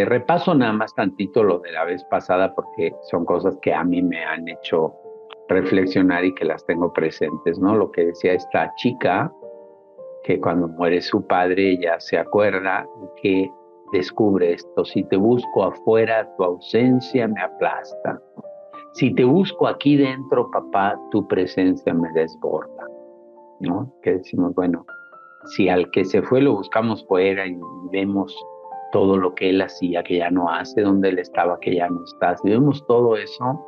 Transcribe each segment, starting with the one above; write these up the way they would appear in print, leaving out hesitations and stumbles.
Repaso nada más tantito lo de la vez pasada porque son cosas que a mí me han hecho reflexionar y que las tengo presentes, ¿no? Lo que decía esta chica, que cuando muere su padre ella se acuerda y que descubre esto: si te busco afuera, tu ausencia me aplasta. Si te busco aquí dentro, papá, tu presencia me desborda, ¿no? Que decimos, bueno, si al que se fue lo buscamos fuera y vemos todo lo que él hacía, que ya no hace, donde él estaba, que ya no está, si vemos todo eso,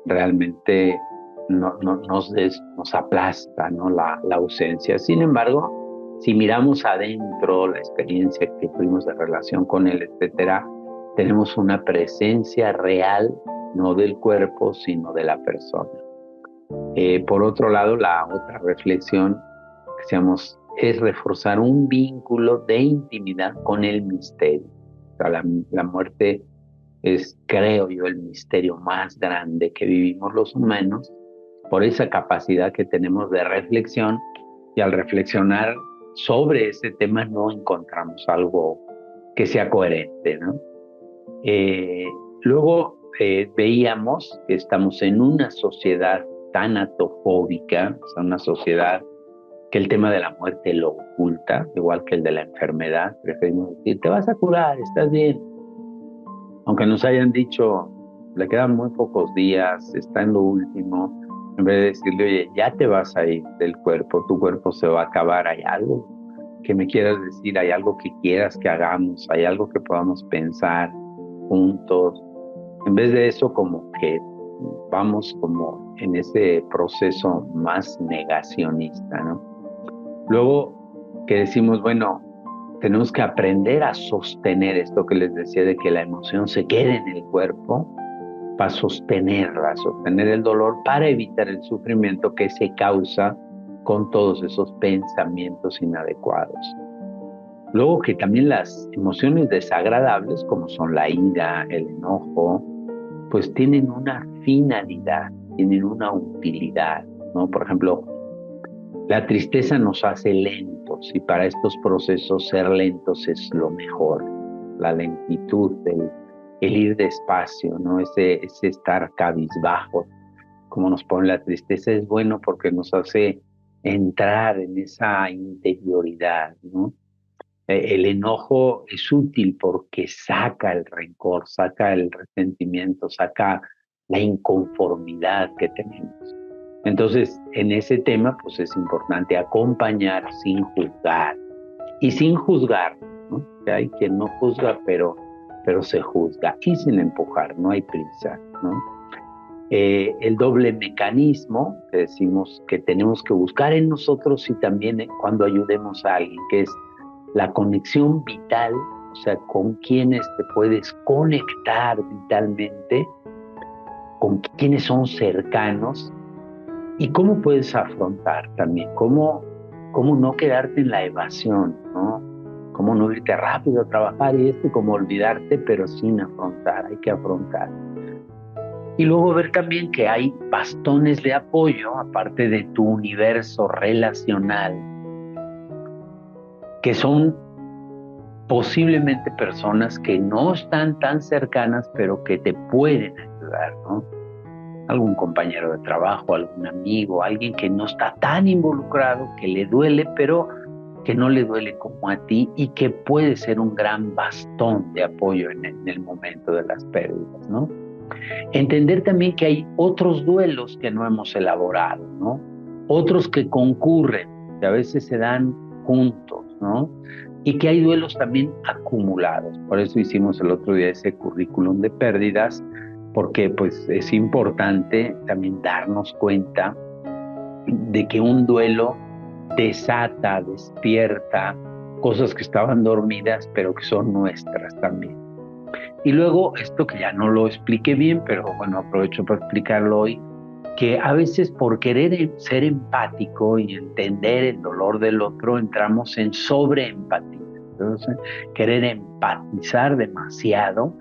realmente nos aplasta, ¿no? La ausencia. Sin embargo, si miramos adentro la experiencia que tuvimos de relación con él, etcétera, tenemos una presencia real, no del cuerpo, sino de la persona. Por otro lado, la otra reflexión que hacíamos es reforzar un vínculo de intimidad con el misterio. O sea, la muerte es, creo yo, el misterio más grande que vivimos los humanos por esa capacidad que tenemos de reflexión, y al reflexionar sobre ese tema no encontramos algo que sea coherente, ¿no? Luego veíamos que estamos en una sociedad tanatofóbica, o sea, una sociedad que el tema de la muerte lo oculta, igual que el de la enfermedad. Preferimos decir, te vas a curar, estás bien. Aunque nos hayan dicho, le quedan muy pocos días, está en lo último, en vez de decirle, oye, ya te vas a ir del cuerpo, tu cuerpo se va a acabar, hay algo que me quieras decir, hay algo que quieras que hagamos, hay algo que podamos pensar juntos. En vez de eso, como que vamos como en ese proceso más negacionista, ¿no? Luego que decimos, bueno, tenemos que aprender a sostener esto que les decía de que la emoción se quede en el cuerpo, para sostenerla, sostener el dolor para evitar el sufrimiento que se causa con todos esos pensamientos inadecuados. Luego que también las emociones desagradables, como son la ira, el enojo, pues tienen una finalidad, tienen una utilidad, ¿no? Por ejemplo, la tristeza nos hace lentos y para estos procesos ser lentos es lo mejor. La lentitud, el ir despacio, ¿no? Ese estar cabizbajo, como nos pone la tristeza, es bueno porque nos hace entrar en esa interioridad, ¿no? El enojo es útil porque saca el rencor, saca el resentimiento, saca la inconformidad que tenemos. Entonces, en ese tema, pues es importante acompañar sin juzgar y sin juzgar, ¿no? Que hay quien no juzga, pero se juzga y sin empujar, no hay prisa, ¿no? El doble mecanismo que decimos que tenemos que buscar en nosotros y también cuando ayudemos a alguien, que es la conexión vital, o sea, con quienes te puedes conectar vitalmente, con quienes son cercanos y cómo puedes afrontar también, cómo no quedarte en la evasión, ¿no? Cómo no irte rápido a trabajar y como olvidarte, pero sin afrontar, hay que afrontar. Y luego ver también que hay bastones de apoyo, aparte de tu universo relacional, que son posiblemente personas que no están tan cercanas, pero que te pueden ayudar, ¿no? Algún compañero de trabajo, algún amigo, alguien que no está tan involucrado, que le duele, pero que no le duele como a ti y que puede ser un gran bastón de apoyo en el momento de las pérdidas, ¿no? Entender también que hay otros duelos que no hemos elaborado, ¿no? Otros que concurren, que a veces se dan juntos, ¿no? Y que hay duelos también acumulados. Por eso hicimos el otro día ese currículum de pérdidas, porque pues es importante también darnos cuenta de que un duelo desata, despierta cosas que estaban dormidas, pero que son nuestras también. Y luego, esto que ya no lo expliqué bien, pero bueno, aprovecho para explicarlo hoy, que a veces por querer ser empático y entender el dolor del otro, entramos en sobreempatía. Entonces, querer empatizar demasiado,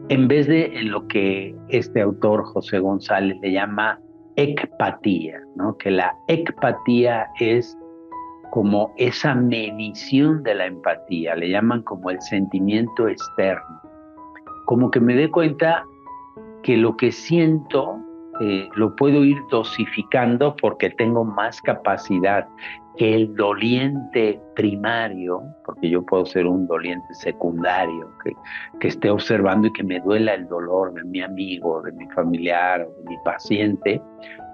en vez de en lo que este autor, José González, le llama ecpatía, ¿no? Que la ecpatía es como esa medición de la empatía, le llaman como el sentimiento externo, como que me dé cuenta que lo que siento lo puedo ir dosificando porque tengo más capacidad que el doliente primario, porque yo puedo ser un doliente secundario, que esté observando y que me duela el dolor de mi amigo, de mi familiar o de mi paciente,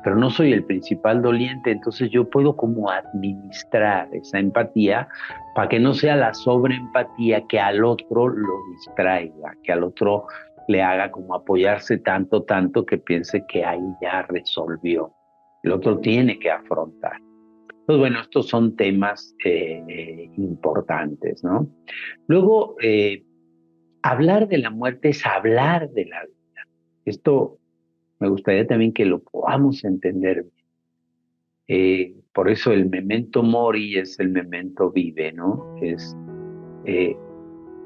pero no soy el principal doliente, entonces yo puedo como administrar esa empatía para que no sea la sobreempatía que al otro lo distraiga, que al otro le haga como apoyarse tanto que piense que ahí ya resolvió. El otro tiene que afrontar. Pues bueno, estos son temas importantes, ¿no? Luego, hablar de la muerte es hablar de la vida. Esto me gustaría también que lo podamos entender bien. Por eso el memento mori es el memento vive, ¿no? Eh,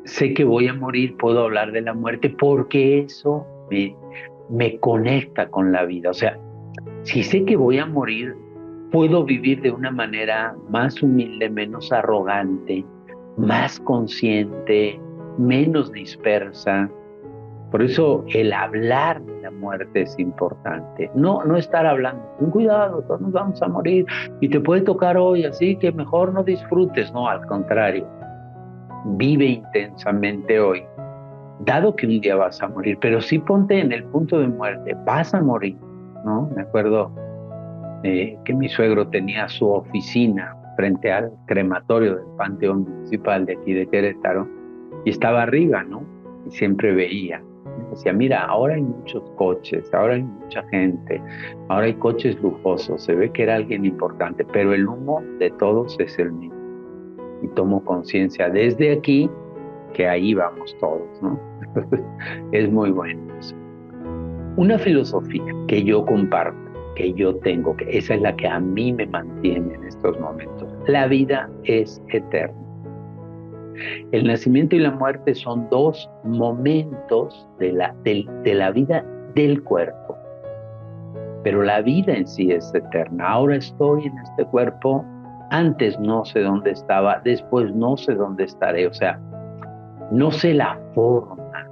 sé que voy a morir, puedo hablar de la muerte porque eso me conecta con la vida. O sea, si sé que voy a morir, puedo vivir de una manera más humilde, menos arrogante, más consciente, menos dispersa. Por eso el hablar de la muerte es importante. No estar hablando, ten cuidado, todos nos vamos a morir y te puede tocar hoy, así que mejor no disfrutes. No, al contrario, vive intensamente hoy, dado que un día vas a morir, pero sí ponte en el punto de muerte, vas a morir, ¿no? Me acuerdo que mi suegro tenía su oficina frente al crematorio del Panteón Municipal de aquí de Querétaro y estaba arriba, ¿no? Y siempre veía. Decía, mira, ahora hay muchos coches, ahora hay mucha gente, ahora hay coches lujosos, se ve que era alguien importante, pero el humo de todos es el mismo. Y tomo conciencia desde aquí que ahí vamos todos, ¿no? Es muy bueno eso. Una filosofía que yo comparto, que yo tengo, que esa es la que a mí me mantiene en estos momentos. La vida es eterna. El nacimiento y la muerte son dos momentos de la vida del cuerpo, pero la vida en sí es eterna. Ahora estoy en este cuerpo, antes no sé dónde estaba, después no sé dónde estaré, o sea, no sé la forma,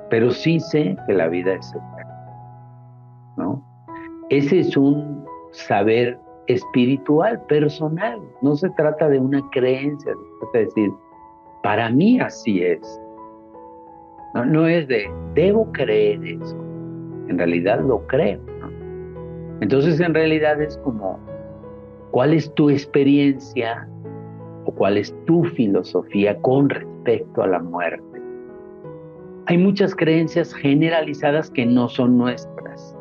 pero sí sé que la vida es eterna, ¿no? Ese es un saber espiritual, personal, no se trata de una creencia, se trata de decir, para mí así es. No es de, debo creer eso. En realidad lo creo, ¿no? Entonces, en realidad es como, ¿cuál es tu experiencia o cuál es tu filosofía con respecto a la muerte? Hay muchas creencias generalizadas que no son nuestras.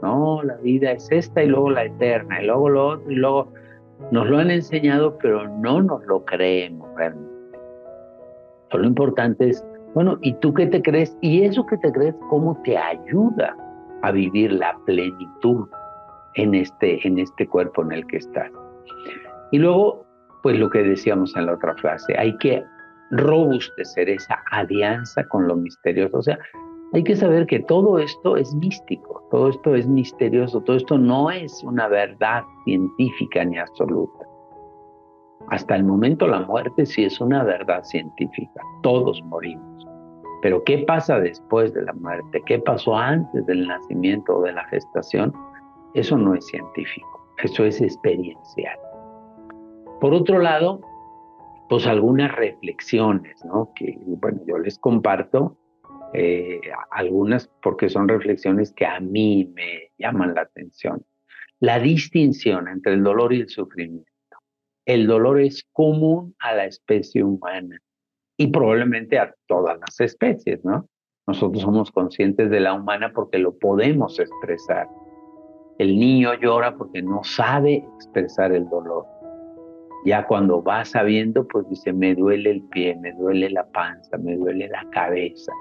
No, la vida es esta y luego la eterna y luego lo otro y luego nos lo han enseñado, pero no nos lo creemos realmente. Lo importante es, bueno, ¿y tú qué te crees? Y eso que te crees, ¿cómo te ayuda a vivir la plenitud en este cuerpo en el que estás? Y luego, pues lo que decíamos en la otra frase, hay que robustecer esa alianza con lo misterioso. O sea, hay que saber que todo esto es místico, todo esto es misterioso, todo esto no es una verdad científica ni absoluta. Hasta el momento la muerte sí es una verdad científica, todos morimos. Pero ¿qué pasa después de la muerte? ¿Qué pasó antes del nacimiento o de la gestación? Eso no es científico, eso es experiencial. Por otro lado, pues algunas reflexiones, ¿no? Que, bueno, yo les comparto algunas porque son reflexiones que a mí me llaman la atención. La distinción entre el dolor y el sufrimiento. El dolor es común a la especie humana y probablemente a todas las especies, ¿no? Nosotros somos conscientes de la humana porque lo podemos expresar. El niño llora porque no sabe expresar el dolor. Ya cuando va sabiendo, pues dice, me duele el pie, me duele la panza, me duele la cabeza.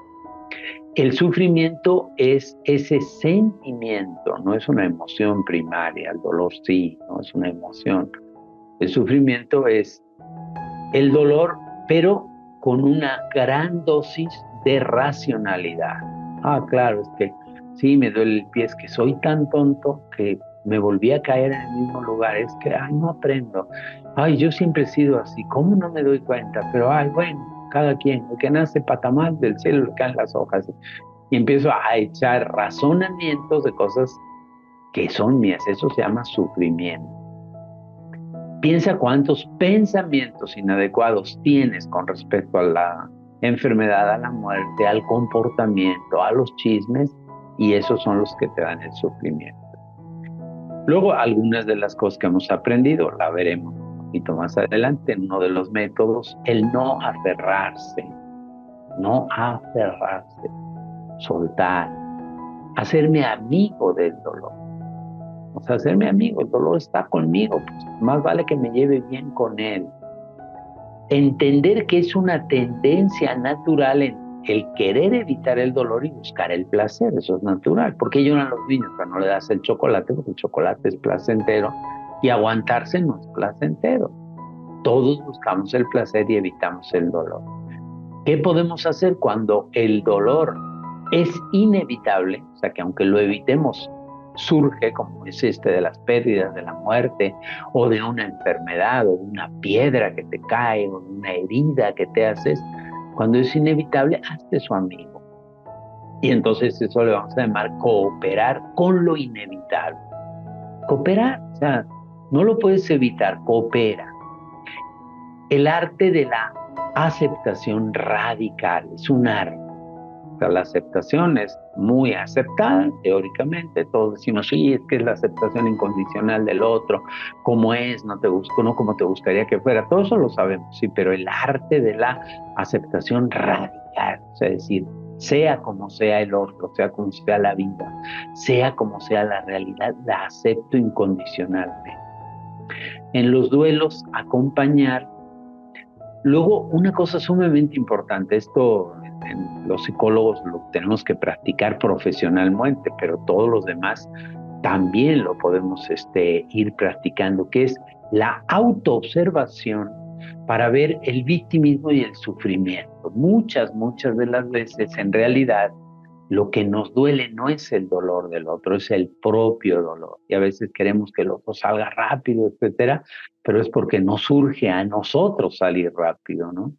El sufrimiento es ese sentimiento, no es una emoción primaria. El dolor sí, no es una emoción. El sufrimiento es el dolor, pero con una gran dosis de racionalidad. Ah, claro, es que sí, me duele el pie, es que soy tan tonto que me volví a caer en el mismo lugar. Es que, ay, no aprendo. Ay, yo siempre he sido así. ¿Cómo no me doy cuenta? Pero, ay, bueno, cada quien, el que nace patamar del cielo le caen las hojas. Y empiezo a echar razonamientos de cosas que son mías. Eso se llama sufrimiento. Piensa cuántos pensamientos inadecuados tienes con respecto a la enfermedad, a la muerte, al comportamiento, a los chismes, y esos son los que te dan el sufrimiento. Luego, algunas de las cosas que hemos aprendido, la veremos un poquito más adelante en uno de los métodos, el no aferrarse, soltar, hacerme amigo del dolor. O sea, hacerme amigo, el dolor está conmigo, pues más vale que me lleve bien con él. Entender que es una tendencia natural en el querer evitar el dolor y buscar el placer, eso es natural. ¿Por qué lloran los niños cuando no le das el chocolate? Porque el chocolate es placentero y aguantarse no es placentero. Todos buscamos el placer y evitamos el dolor. ¿Qué podemos hacer cuando el dolor es inevitable? O sea, que aunque lo evitemos, surge, como es de las pérdidas, de la muerte, o de una enfermedad, o de una piedra que te cae, o de una herida que te haces. Cuando es inevitable, hazte su amigo. Y entonces eso le vamos a llamar cooperar con lo inevitable. Cooperar, o sea, no lo puedes evitar, coopera. El arte de la aceptación radical es un arte. O sea, la aceptación es muy aceptada, teóricamente. Todos decimos, sí, es que es la aceptación incondicional del otro, como es, no te busco, no como te gustaría que fuera. Todo eso lo sabemos, sí, pero el arte de la aceptación radical, o sea, es decir, sea como sea el otro, sea como sea la vida, sea como sea la realidad, la acepto incondicionalmente. En los duelos, acompañar. Luego, una cosa sumamente importante, esto en los psicólogos lo tenemos que practicar profesionalmente, pero todos los demás también lo podemos ir practicando, que es la autoobservación para ver el victimismo y el sufrimiento. Muchas de las veces, en realidad, lo que nos duele no es el dolor del otro, es el propio dolor. Y a veces queremos que el otro salga rápido, etcétera, pero es porque no surge a nosotros salir rápido, ¿no?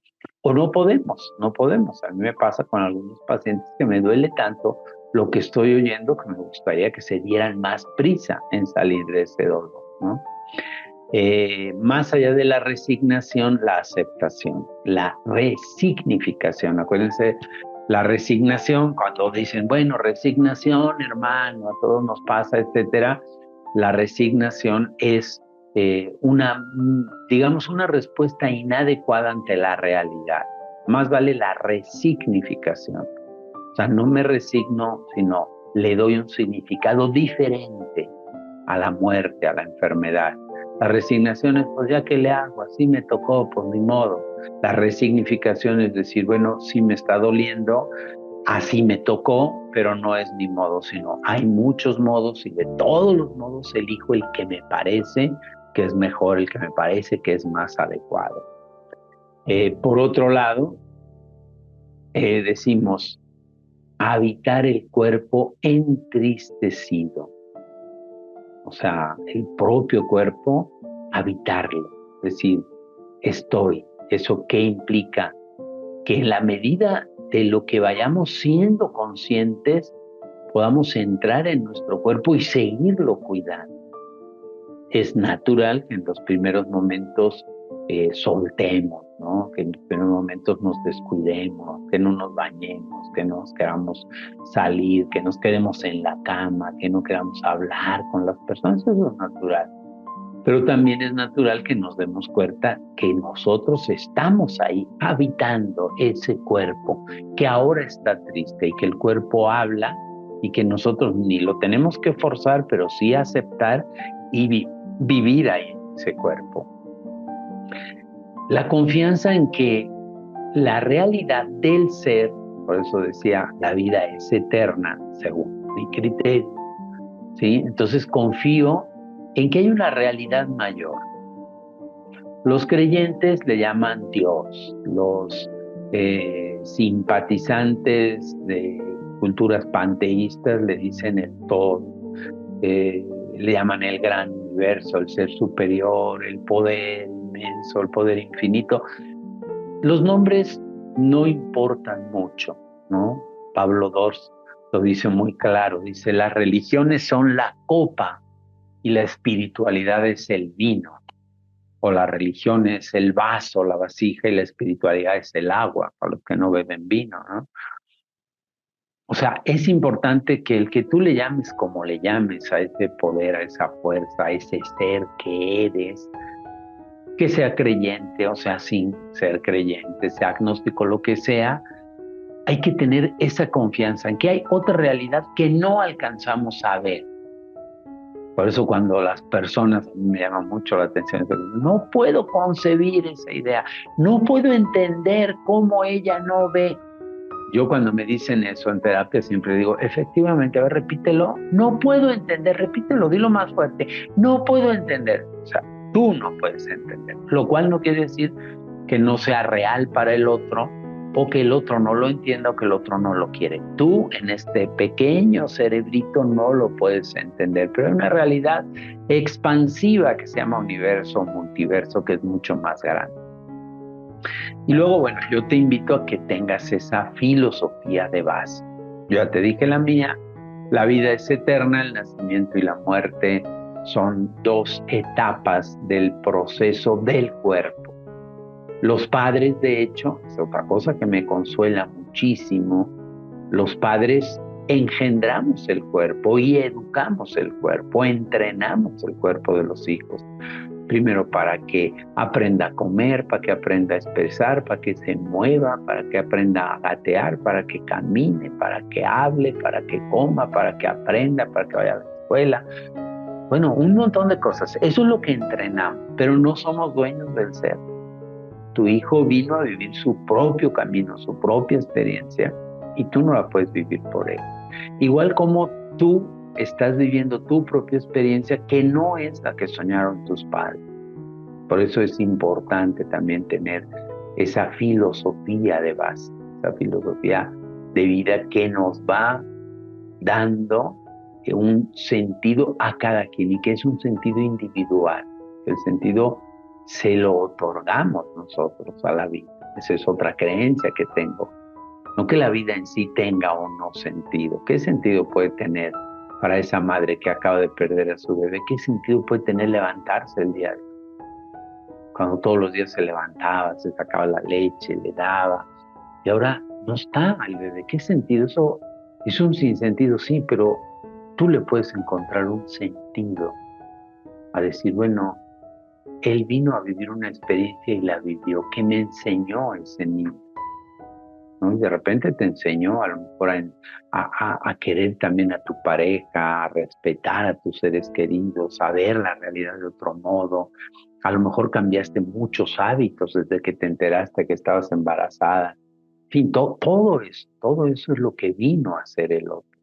O no podemos, no podemos. A mí me pasa con algunos pacientes que me duele tanto lo que estoy oyendo que me gustaría que se dieran más prisa en salir de ese dolor, ¿no? Más allá de la resignación, la aceptación, la resignificación. Acuérdense, la resignación, cuando dicen, bueno, resignación, hermano, a todos nos pasa, etcétera. La resignación es digamos, una respuesta inadecuada ante la realidad. Más vale la resignificación. O sea, no me resigno, sino le doy un significado diferente a la muerte, a la enfermedad. La resignación es, pues ya que le hago, así me tocó, pues ni modo. La resignificación es decir, bueno, sí me está doliendo, así me tocó, pero no es ni modo, sino hay muchos modos y de todos los modos elijo el que me parece que es mejor, el que me parece que es más adecuado. Por otro lado, decimos, habitar el cuerpo entristecido. O sea, el propio cuerpo, habitarlo. Es decir, estoy. ¿Eso qué implica? Que en la medida de lo que vayamos siendo conscientes, podamos entrar en nuestro cuerpo y seguirlo cuidando. Es natural que en los primeros momentos soltemos, ¿no? Que en los primeros momentos nos descuidemos, que no nos bañemos, que no nos queramos salir, que nos quedemos en la cama, que no queramos hablar con las personas. Eso es natural. Pero también es natural que nos demos cuenta que nosotros estamos ahí habitando ese cuerpo que ahora está triste y que el cuerpo habla y que nosotros ni lo tenemos que forzar, pero sí aceptar y vivir ahí en ese cuerpo. La confianza en que la realidad del ser, por eso decía, la vida es eterna, según mi criterio, ¿sí? Entonces confío en que hay una realidad mayor. Los creyentes le llaman Dios, los simpatizantes de culturas panteístas le dicen el todo. le llaman el gran universo, el ser superior, el poder inmenso, el poder infinito. Los nombres no importan mucho, ¿no? Pablo Dors lo dice muy claro, dice, las religiones son la copa y la espiritualidad es el vino, o la religión es el vaso, la vasija, y la espiritualidad es el agua, para los que no beben vino, ¿no? O sea, es importante que el que tú le llames como le llames a ese poder, a esa fuerza, a ese ser que eres, que sea creyente o sea sin ser creyente, sea agnóstico, lo que sea, hay que tener esa confianza en que hay otra realidad que no alcanzamos a ver. Por eso cuando las personas, a mí me llama mucho la atención, no puedo concebir esa idea, no puedo entender cómo ella no ve. Yo cuando me dicen eso en terapia siempre digo, efectivamente, a ver, repítelo, no puedo entender, repítelo, dilo más fuerte, no puedo entender. O sea, tú no puedes entender, lo cual no quiere decir que no sea real para el otro o que el otro no lo entienda o que el otro no lo quiere. Tú en este pequeño cerebrito no lo puedes entender, pero hay una realidad expansiva que se llama universo, multiverso, que es mucho más grande. Y luego, bueno, yo te invito a que tengas esa filosofía de base. Yo ya te dije la mía, la vida es eterna, el nacimiento y la muerte son dos etapas del proceso del cuerpo. Los padres, de hecho, es otra cosa que me consuela muchísimo, los padres engendramos el cuerpo y educamos el cuerpo, entrenamos el cuerpo de los hijos. Primero para que aprenda a comer, para que aprenda a expresar, para que se mueva, para que aprenda a gatear, para que camine, para que hable, para que coma, para que aprenda, para que vaya a la escuela. Bueno, un montón de cosas. Eso es lo que entrenamos, pero no somos dueños del ser. Tu hijo vino a vivir su propio camino, su propia experiencia, y tú no la puedes vivir por él. Igual como tú estás viviendo tu propia experiencia que no es la que soñaron tus padres. Por eso es importante también tener esa filosofía de base, esa filosofía de vida que nos va dando un sentido a cada quien y que es un sentido individual. El sentido se lo otorgamos nosotros a la vida. Esa es otra creencia que tengo. No que la vida en sí tenga o no sentido. ¿Qué sentido puede tener para esa madre que acaba de perder a su bebé? ¿Qué sentido puede tener levantarse el día de hoy? Cuando todos los días se levantaba, se sacaba la leche, le daba, y ahora no está el bebé. ¿Qué sentido? Eso es un sinsentido, sí, pero tú le puedes encontrar un sentido a decir, bueno, él vino a vivir una experiencia y la vivió. ¿Qué me enseñó ese niño? ¿No? Y de repente te enseñó a lo mejor a querer también a tu pareja, a respetar a tus seres queridos, a ver la realidad de otro modo. A lo mejor cambiaste muchos hábitos desde que te enteraste que estabas embarazada. En fin, todo eso es lo que vino a hacer el otro.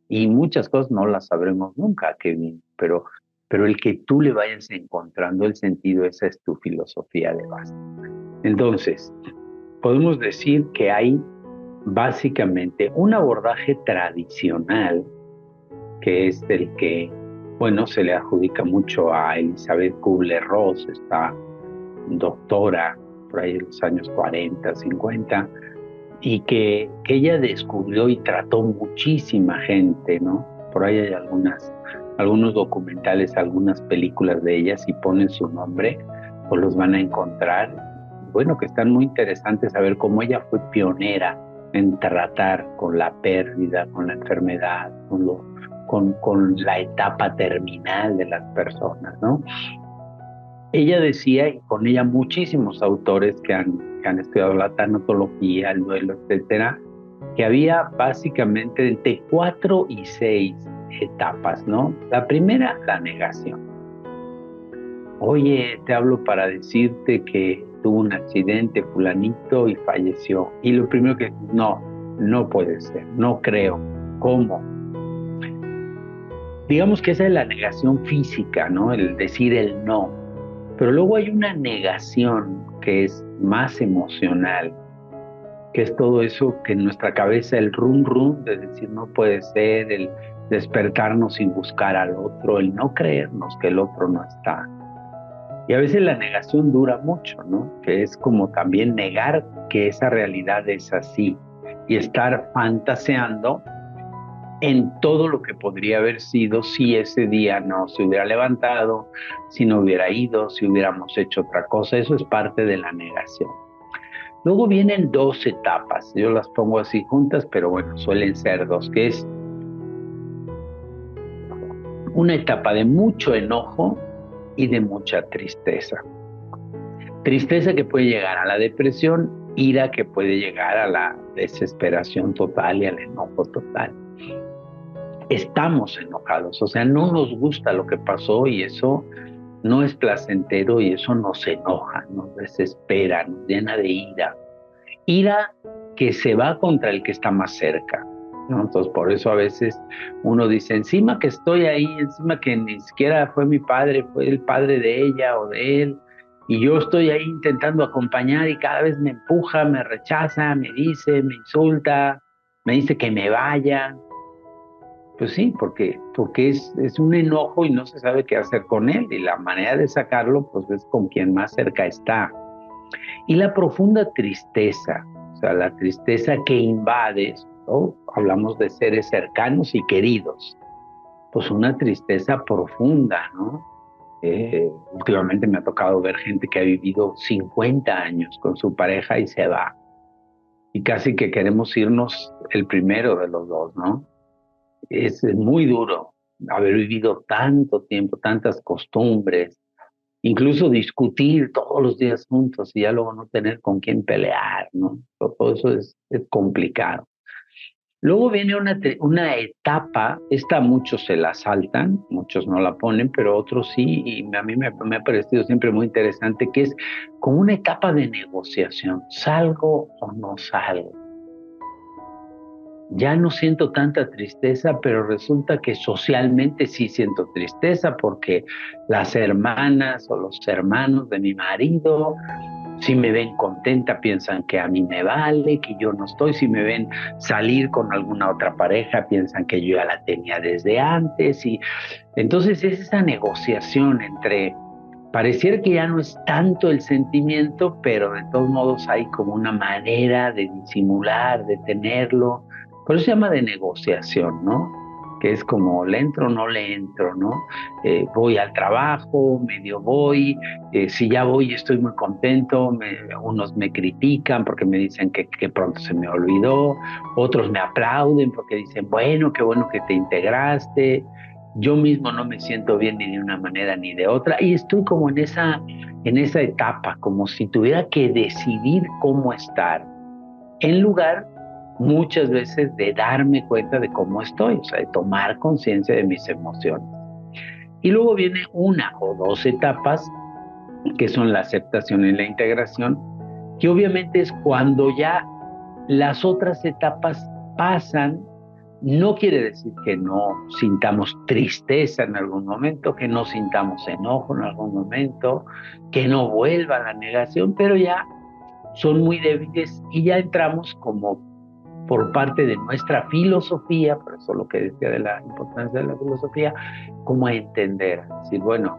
Y muchas cosas no las sabremos nunca que vino, pero el que tú le vayas encontrando el sentido, esa es tu filosofía de base. Entonces, podemos decir que hay básicamente un abordaje tradicional, que es el que, bueno, se le adjudica mucho a Elizabeth Kubler-Ross, esta doctora por ahí en los años 40, 50, y que ella descubrió y trató muchísima gente, ¿no? Por ahí hay algunos documentales, algunas películas de ella, si ponen su nombre, pues los van a encontrar. Bueno, que están muy interesantes saber cómo ella fue pionera en tratar con la pérdida, con la enfermedad, con la etapa terminal de las personas, ¿no? Ella decía, y con ella muchísimos autores que han estudiado la tanatología, el duelo, etcétera, que había básicamente entre 4 y 6 etapas, ¿no? La primera, la negación. Oye, te hablo para decirte que tuvo un accidente fulanito y falleció. Y lo primero que, no puede ser, no creo. ¿Cómo? Digamos que esa es la negación física, ¿no? El decir el no. Pero luego hay una negación que es más emocional, que es todo eso que en nuestra cabeza, el rum rum de decir no puede ser, despertarnos sin buscar al otro, el no creernos que el otro no está. Y a veces la negación dura mucho, ¿no? Que es como también negar que esa realidad es así y estar fantaseando en todo lo que podría haber sido si ese día no se hubiera levantado, si no hubiera ido, si hubiéramos hecho otra cosa. Eso es parte de la negación. Luego vienen dos etapas, yo las pongo así juntas, pero bueno, suelen ser dos, que es una etapa de mucho enojo y de mucha tristeza. Tristeza que puede llegar a la depresión, ira que puede llegar a la desesperación total y al enojo total. Estamos enojados, o sea, no nos gusta lo que pasó y eso no es placentero y eso nos enoja, nos desespera, nos llena de ira. Ira que se va contra el que está más cerca, ¿no? Entonces, por eso a veces uno dice, encima que estoy ahí, encima que ni siquiera fue mi padre, fue el padre de ella o de él, y yo estoy ahí intentando acompañar y cada vez me empuja, me rechaza, me dice, me insulta, me dice que me vaya. Pues sí, porque es un enojo y no se sabe qué hacer con él, y la manera de sacarlo, pues es con quien más cerca está. Y la profunda tristeza, o sea, la tristeza que invade, ¿no? Hablamos de seres cercanos y queridos, pues una tristeza profunda, ¿no? Últimamente me ha tocado ver gente que ha vivido 50 años con su pareja y se va. Y casi que queremos irnos el primero de los dos, ¿no? Es muy duro haber vivido tanto tiempo, tantas costumbres, incluso discutir todos los días juntos y ya luego no tener con quién pelear, ¿no? Todo eso es complicado. Luego viene una etapa, esta muchos se la saltan, muchos no la ponen, pero otros sí, y a mí me ha parecido siempre muy interesante, que es como una etapa de negociación, ¿salgo o no salgo? Ya no siento tanta tristeza, pero resulta que socialmente sí siento tristeza porque las hermanas o los hermanos de mi marido, si me ven contenta, piensan que a mí me vale, que yo no estoy. Si me ven salir con alguna otra pareja, piensan que yo ya la tenía desde antes. Y entonces es esa negociación entre, pareciera que ya no es tanto el sentimiento, pero de todos modos hay como una manera de disimular, de tenerlo. Por eso se llama de negociación, ¿no? Que es como le entro o no le entro, ¿no? Voy al trabajo, medio voy, si ya voy estoy muy contento, unos me critican porque me dicen que pronto se me olvidó, otros me aplauden porque dicen, bueno, qué bueno que te integraste. Yo mismo no me siento bien ni de una manera ni de otra y estoy como en esa etapa, como si tuviera que decidir cómo estar, en lugar muchas veces de darme cuenta de cómo estoy, o sea, de tomar conciencia de mis emociones. Y luego viene una o dos etapas, que son la aceptación y la integración, que obviamente es cuando ya las otras etapas pasan. No quiere decir que no sintamos tristeza en algún momento, que no sintamos enojo en algún momento, que no vuelva la negación, pero ya son muy débiles y ya entramos como por parte de nuestra filosofía, por eso lo que decía de la importancia de la filosofía, como a entender, decir, bueno,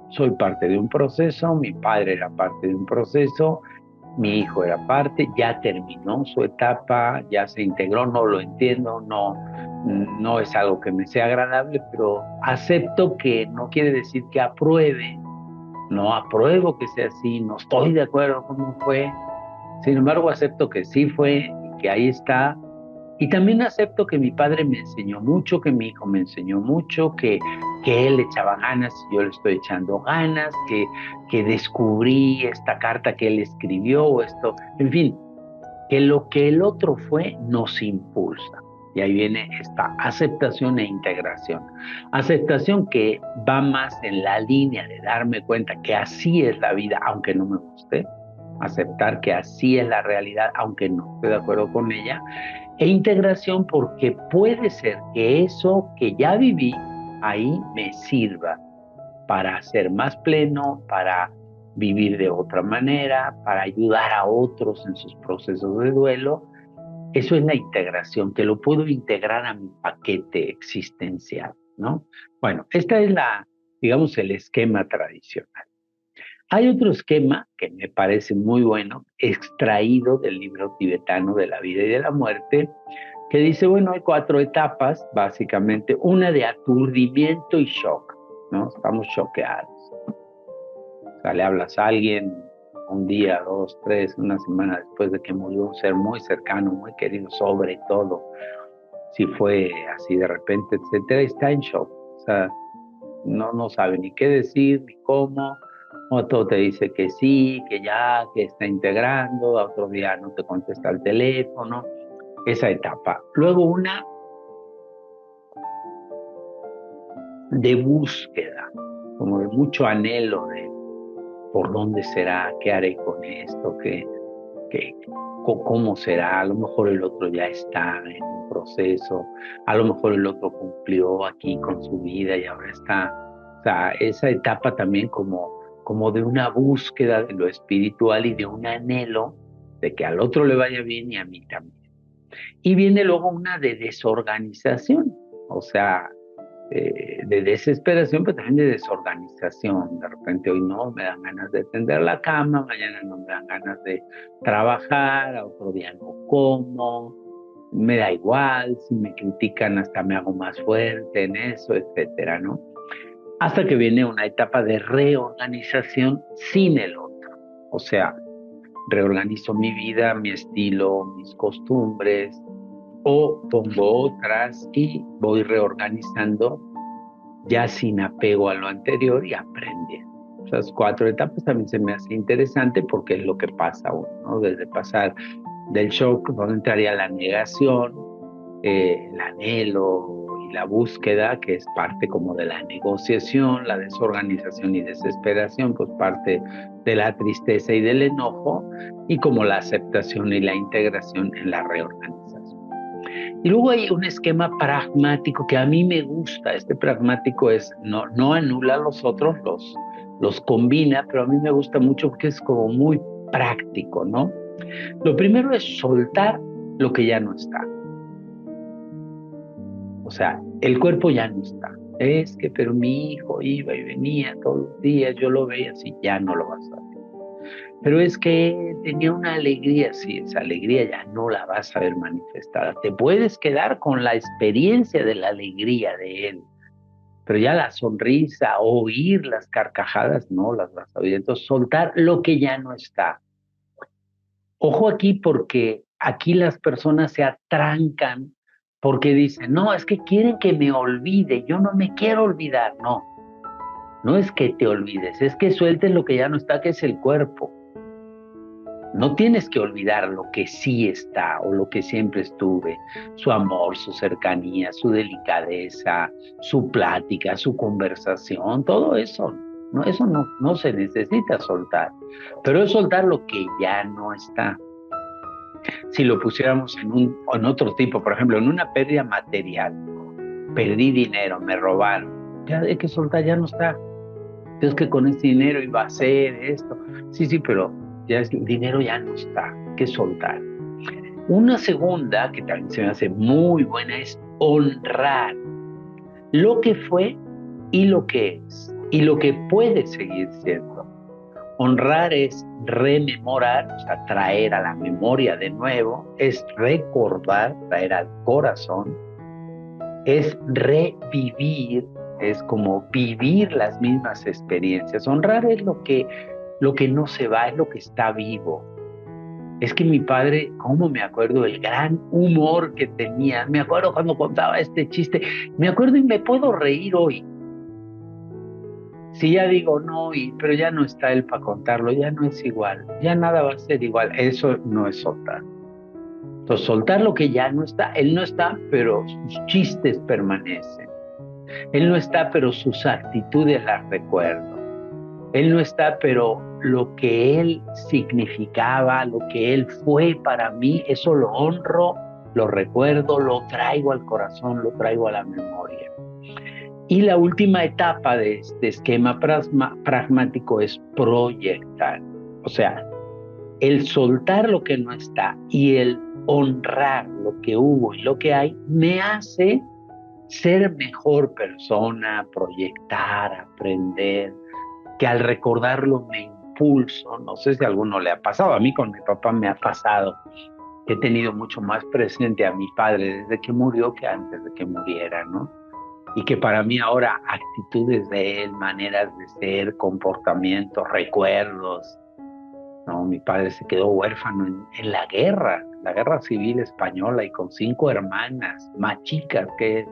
soy parte de un proceso, mi padre era parte de un proceso, mi hijo era parte, ya terminó su etapa, ya se integró, no lo entiendo, no es algo que me sea agradable, pero acepto que no quiere decir que apruebe, no apruebo que sea así, no estoy de acuerdo con cómo fue, sin embargo acepto que sí fue y que ahí está. Y también acepto que mi padre me enseñó mucho, que mi hijo me enseñó mucho, que él echaba ganas y yo le estoy echando ganas, que descubrí esta carta que él escribió, o esto, en fin, que lo que el otro fue nos impulsa. Y ahí viene esta aceptación e integración. Aceptación que va más en la línea de darme cuenta que así es la vida, aunque no me guste. Aceptar que así es la realidad, aunque no esté de acuerdo con ella, e integración porque puede ser que eso que ya viví ahí me sirva para ser más pleno, para vivir de otra manera, para ayudar a otros en sus procesos de duelo. Eso es la integración, que lo puedo integrar a mi paquete existencial, ¿no? Bueno, esta es digamos, el esquema tradicional. Hay otro esquema que me parece muy bueno, extraído del libro tibetano de la vida y de la muerte, que dice, bueno, hay 4 etapas, básicamente, una de aturdimiento y shock, ¿no? Estamos choqueados. O sea, le hablas a alguien un día, 2, 3, una semana después de que murió un ser muy cercano, muy querido, sobre todo, si fue así de repente, etcétera, está en shock. O sea, no sabe ni qué decir, ni cómo. Otro te dice que sí, que ya, que está integrando, a otro día no te contesta el teléfono, esa etapa. Luego una de búsqueda, como de mucho anhelo de por dónde será, qué haré con esto, cómo será. A lo mejor el otro ya está en un proceso, a lo mejor el otro cumplió aquí con su vida y ahora está. O sea, esa etapa también como de una búsqueda de lo espiritual y de un anhelo de que al otro le vaya bien y a mí también. Y viene luego una de desorganización, o sea, de desesperación, pero también de desorganización. De repente hoy no me dan ganas de tender la cama, mañana no me dan ganas de trabajar, a otro día no como, me da igual, si me critican hasta me hago más fuerte en eso, etcétera, ¿no? Hasta que viene una etapa de reorganización sin el otro. O sea, reorganizo mi vida, mi estilo, mis costumbres, o pongo otras y voy reorganizando ya sin apego a lo anterior y aprendiendo. Esas 4 etapas también se me hace interesante porque es lo que pasa uno, ¿no? Desde pasar del shock, donde entraría la negación, el anhelo y la búsqueda, que es parte como de la negociación, la desorganización y desesperación, pues parte de la tristeza y del enojo, y como la aceptación y la integración en la reorganización. Y luego hay un esquema pragmático que a mí me gusta. Este pragmático no anula a los otros, los combina, pero a mí me gusta mucho porque es como muy práctico, ¿no? Lo primero es soltar lo que ya no está. O sea, el cuerpo ya no está. Es que, pero mi hijo iba y venía todos los días, yo lo veía así, ya no lo vas a ver. Pero es que tenía una alegría, sí, esa alegría ya no la vas a ver manifestada. Te puedes quedar con la experiencia de la alegría de él, pero ya la sonrisa, oír las carcajadas, no las vas a oír. Entonces, soltar lo que ya no está. Ojo aquí porque aquí las personas se atrancan porque dicen, no, es que quieren que me olvide, yo no me quiero olvidar. No, no es que te olvides, es que sueltes lo que ya no está, que es el cuerpo. No tienes que olvidar lo que sí está o lo que siempre estuve, su amor, su cercanía, su delicadeza, su plática, su conversación, todo eso. No, eso no se necesita soltar, pero es soltar lo que ya no está. Si lo pusiéramos en otro tipo, por ejemplo, en una pérdida material, perdí dinero, me robaron, ya hay que soltar, ya no está. Es que con ese dinero iba a hacer esto. Sí, pero ya el dinero ya no está, hay que soltar. Una segunda, que también se me hace muy buena, es honrar lo que fue y lo que es y lo que puede seguir siendo. Honrar es rememorar, o sea, traer a la memoria de nuevo, es recordar, traer al corazón, es revivir, es como vivir las mismas experiencias. Honrar es lo que no se va, es lo que está vivo. Es que mi padre, ¿cómo me acuerdo el gran humor que tenía? Me acuerdo cuando contaba este chiste, me acuerdo y me puedo reír hoy. Si ya digo no, pero ya no está él para contarlo, ya no es igual, ya nada va a ser igual, eso no es soltar. Entonces, soltar lo que ya no está, él no está, pero sus chistes permanecen. Él no está, pero sus actitudes las recuerdo. Él no está, pero lo que él significaba, lo que él fue para mí, eso lo honro, lo recuerdo, lo traigo al corazón, lo traigo a la memoria. Y la última etapa de este esquema pragmático es proyectar. O sea, el soltar lo que no está y el honrar lo que hubo y lo que hay me hace ser mejor persona, proyectar, aprender, que al recordarlo me impulso. No sé si a alguno le ha pasado, a mí con mi papá me ha pasado, que he tenido mucho más presente a mi padre desde que murió que antes de que muriera, ¿no? Y que para mí ahora actitudes de él, maneras de ser, comportamientos, recuerdos, ¿no? Mi padre se quedó huérfano en la guerra civil española, y con 5 hermanas, más chicas que él,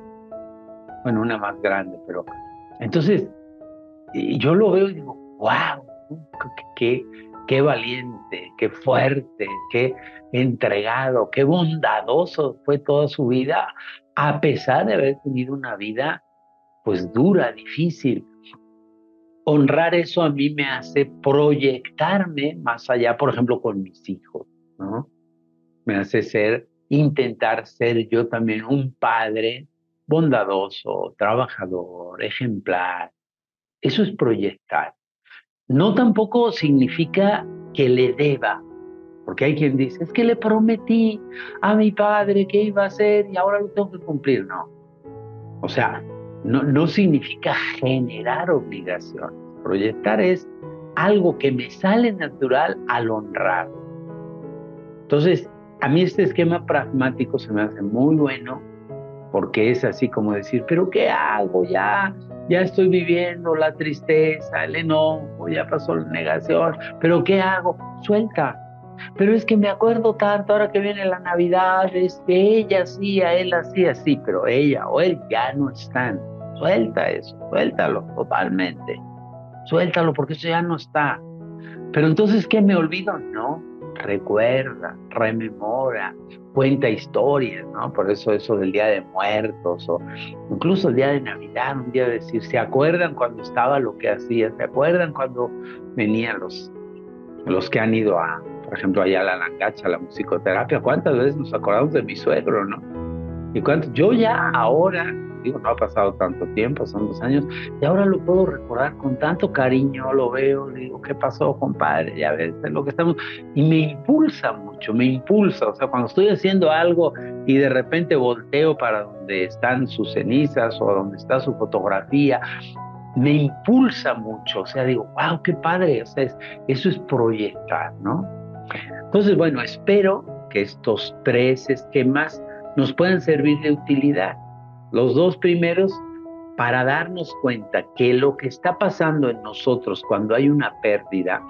bueno, una más grande, pero entonces y yo lo veo y digo, wow, qué valiente, qué fuerte, qué entregado, qué bondadoso fue toda su vida, a pesar de haber tenido una vida pues dura, difícil. Honrar eso a mí me hace proyectarme más allá, por ejemplo, con mis hijos, ¿no? Me hace intentar ser yo también un padre bondadoso, trabajador, ejemplar. Eso es proyectar. No tampoco significa que le deba, porque hay quien dice, es que le prometí a mi padre que iba a hacer y ahora lo tengo que cumplir. No, o sea, no significa generar obligación. Proyectar es algo que me sale natural al honrar. Entonces, a mí este esquema pragmático se me hace muy bueno, porque es así como decir, pero ¿qué hago? Ya estoy viviendo la tristeza, el enojo, ya pasó la negación, pero ¿qué hago? Suelta. Pero es que me acuerdo tanto ahora que viene la Navidad, es que ella hacía, él hacía, sí, pero ella o él ya no están. Suelta eso, suéltalo totalmente. Suéltalo porque eso ya no está. Pero entonces, ¿qué me olvido? No, recuerda, rememora, cuenta historias, ¿no? Por eso del Día de Muertos o incluso el día de Navidad, un día de decir, ¿se acuerdan cuando estaba lo que hacía? ¿Se acuerdan cuando venían los que han ido por ejemplo, allá a la Langacha, a la musicoterapia? ¿Cuántas veces nos acordamos de mi suegro, no? Y cuánto, yo ya ahora, digo, no ha pasado tanto tiempo, son 2 años, y ahora lo puedo recordar con tanto cariño, lo veo, digo, ¿qué pasó, compadre? Ya ves, es lo que estamos, y me impulsa mucho, me impulsa, o sea, cuando estoy haciendo algo y de repente volteo para donde están sus cenizas o donde está su fotografía, me impulsa mucho, o sea, digo, wow, qué padre, o sea, eso es proyectar, ¿no? Entonces, bueno, espero que estos 3 esquemas nos puedan servir de utilidad. Los 2 primeros, para darnos cuenta que lo que está pasando en nosotros cuando hay una pérdida,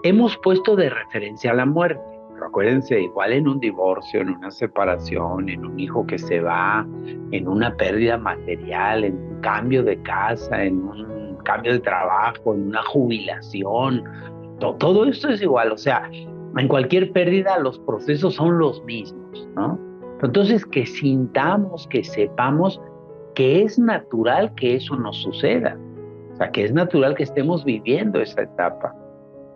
hemos puesto de referencia a la muerte. Pero acuérdense, igual en un divorcio, en una separación, en un hijo que se va, en una pérdida material, en un cambio de casa, en un cambio de trabajo, en una jubilación, todo esto es igual. O sea, en cualquier pérdida los procesos son los mismos, ¿no? Entonces, que sintamos, que sepamos que es natural que eso nos suceda. O sea, que es natural que estemos viviendo esa etapa.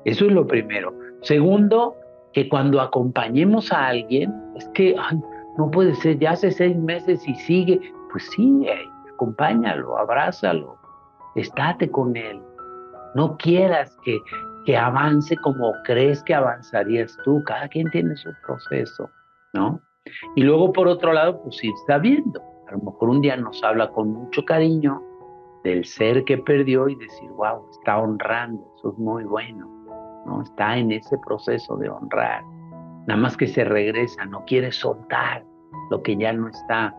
Eso es lo primero. Segundo, que cuando acompañemos a alguien, es que ay, no puede ser, ya hace 6 meses y sigue. Pues sí, acompáñalo, abrázalo, estate con él. No quieras que avance como crees que avanzarías tú. Cada quien tiene su proceso, ¿no? Y luego, por otro lado, pues ir sabiendo. A lo mejor un día nos habla con mucho cariño del ser que perdió y decir, wow, está honrando, eso es muy bueno, ¿no? Está en ese proceso de honrar. Nada más que se regresa, no quiere soltar lo que ya no está.